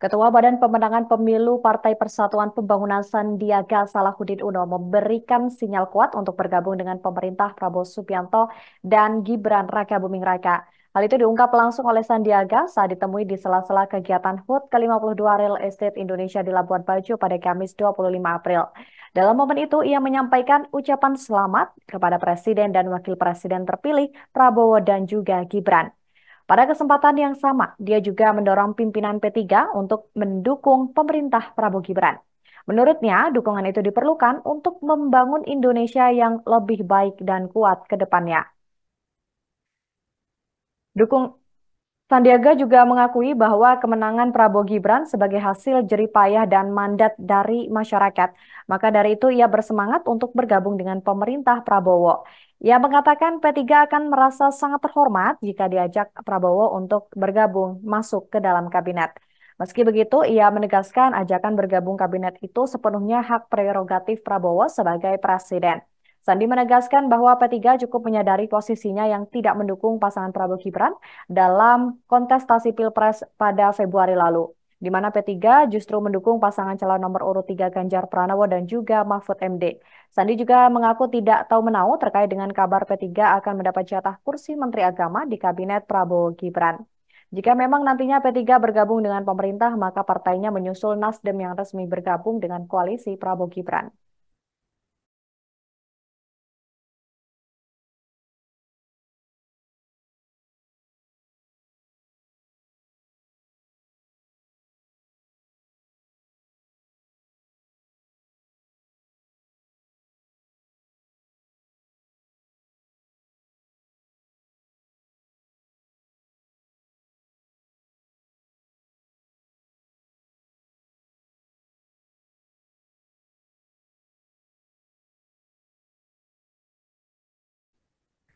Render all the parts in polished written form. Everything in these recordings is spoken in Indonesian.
Ketua Badan Pemenangan Pemilu Partai Persatuan Pembangunan Sandiaga Salahuddin Uno memberikan sinyal kuat untuk bergabung dengan pemerintah Prabowo Subianto dan Gibran Rakabuming Raka. Hal itu diungkap langsung oleh Sandiaga saat ditemui di sela-sela kegiatan HUT ke-52 Real Estate Indonesia di Labuan Bajo pada Kamis 25 April. Dalam momen itu, ia menyampaikan ucapan selamat kepada Presiden dan Wakil Presiden terpilih Prabowo dan juga Gibran. Pada kesempatan yang sama, dia juga mendorong pimpinan P3 untuk mendukung pemerintah Prabowo Gibran. Menurutnya, dukungan itu diperlukan untuk membangun Indonesia yang lebih baik dan kuat ke depannya. Dukung Sandiaga juga mengakui bahwa kemenangan Prabowo Gibran sebagai hasil jerih payah dan mandat dari masyarakat. Maka dari itu ia bersemangat untuk bergabung dengan pemerintah Prabowo. Ia mengatakan P3 akan merasa sangat terhormat jika diajak Prabowo untuk bergabung masuk ke dalam kabinet. Meski begitu, ia menegaskan ajakan bergabung kabinet itu sepenuhnya hak prerogatif Prabowo sebagai presiden. Sandi menegaskan bahwa P3 cukup menyadari posisinya yang tidak mendukung pasangan Prabowo Gibran dalam kontestasi Pilpres pada Februari lalu, di mana P3 justru mendukung pasangan calon nomor urut 3 Ganjar Pranowo dan juga Mahfud MD. Sandi juga mengaku tidak tahu menau terkait dengan kabar P3 akan mendapat jatah kursi Menteri Agama di Kabinet Prabowo Gibran. Jika memang nantinya P3 bergabung dengan pemerintah, maka partainya menyusul Nasdem yang resmi bergabung dengan koalisi Prabowo Gibran.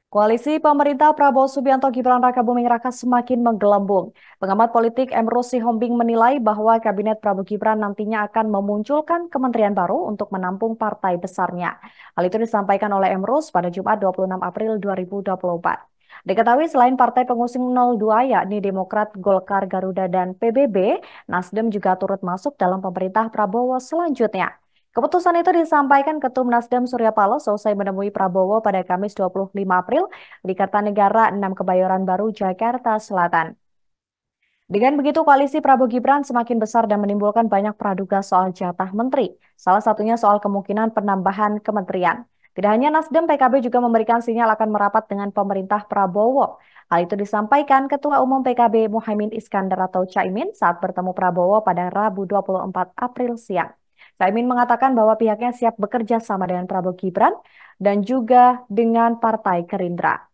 Koalisi pemerintah Prabowo Subianto Gibran Rakabuming Raka semakin menggelembung. Pengamat politik Emrus Sihombing menilai bahwa Kabinet Prabowo Gibran nantinya akan memunculkan kementerian baru untuk menampung partai besarnya. Hal itu disampaikan oleh Emrus pada Jumat 26 April 2024. Diketahui selain partai pengusung 02 yakni Demokrat, Golkar, Garuda, dan PBB, Nasdem juga turut masuk dalam pemerintah Prabowo selanjutnya. Keputusan itu disampaikan Ketum Nasdem Surya Paloh selesai menemui Prabowo pada Kamis 25 April di Kertanegara 6 Kebayoran Baru, Jakarta Selatan. Dengan begitu, koalisi Prabowo Gibran semakin besar dan menimbulkan banyak praduga soal jatah menteri. Salah satunya soal kemungkinan penambahan kementerian. Tidak hanya Nasdem, PKB juga memberikan sinyal akan merapat dengan pemerintah Prabowo. Hal itu disampaikan Ketua Umum PKB Muhaimin Iskandar atau Caimin saat bertemu Prabowo pada Rabu 24 April siang. Caimin mengatakan bahwa pihaknya siap bekerja sama dengan Prabowo Gibran dan juga dengan Partai Gerindra.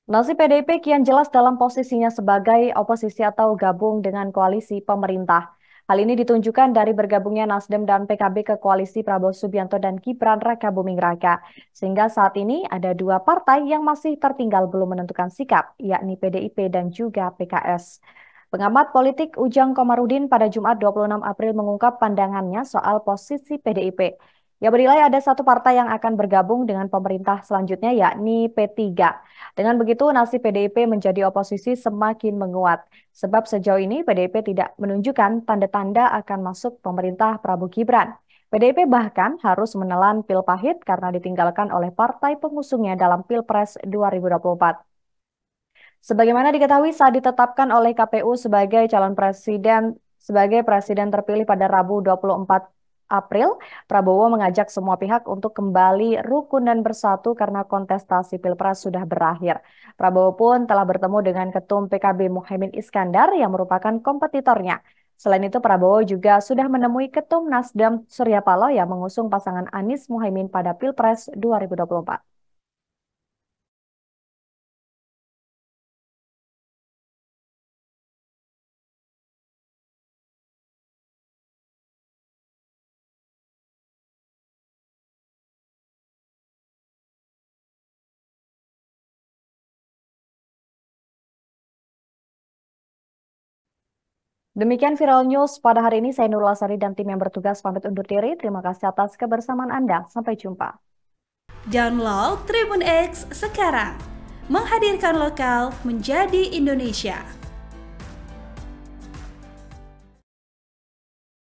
Nasib PDIP kian jelas dalam posisinya sebagai oposisi atau gabung dengan koalisi pemerintah. Hal ini ditunjukkan dari bergabungnya Nasdem dan PKB ke koalisi Prabowo Subianto dan Gibran Rakabuming Raka. Sehingga saat ini ada dua partai yang masih tertinggal belum menentukan sikap, yakni PDIP dan juga PKS. Pengamat politik Ujang Komarudin pada Jumat 26 April mengungkap pandangannya soal posisi PDIP. Ia menilai ada satu partai yang akan bergabung dengan pemerintah selanjutnya, yakni P3. Dengan begitu, nasib PDIP menjadi oposisi semakin menguat. Sebab sejauh ini PDIP tidak menunjukkan tanda-tanda akan masuk pemerintah Prabowo Gibran. PDIP bahkan harus menelan pil pahit karena ditinggalkan oleh partai pengusungnya dalam Pilpres 2024. Sebagaimana diketahui saat ditetapkan oleh KPU sebagai presiden terpilih pada Rabu 24 April, Prabowo mengajak semua pihak untuk kembali rukun dan bersatu karena kontestasi Pilpres sudah berakhir. Prabowo pun telah bertemu dengan Ketum PKB Muhaimin Iskandar yang merupakan kompetitornya. Selain itu, Prabowo juga sudah menemui Ketum Nasdem Surya Paloh yang mengusung pasangan Anies Muhaimin pada Pilpres 2024. Demikian Viral News pada hari ini. Saya Nurul Asari dan tim yang bertugas pamit undur diri. Terima kasih atas kebersamaan Anda. Sampai jumpa. Download Tribun X sekarang. Menghadirkan lokal menjadi Indonesia.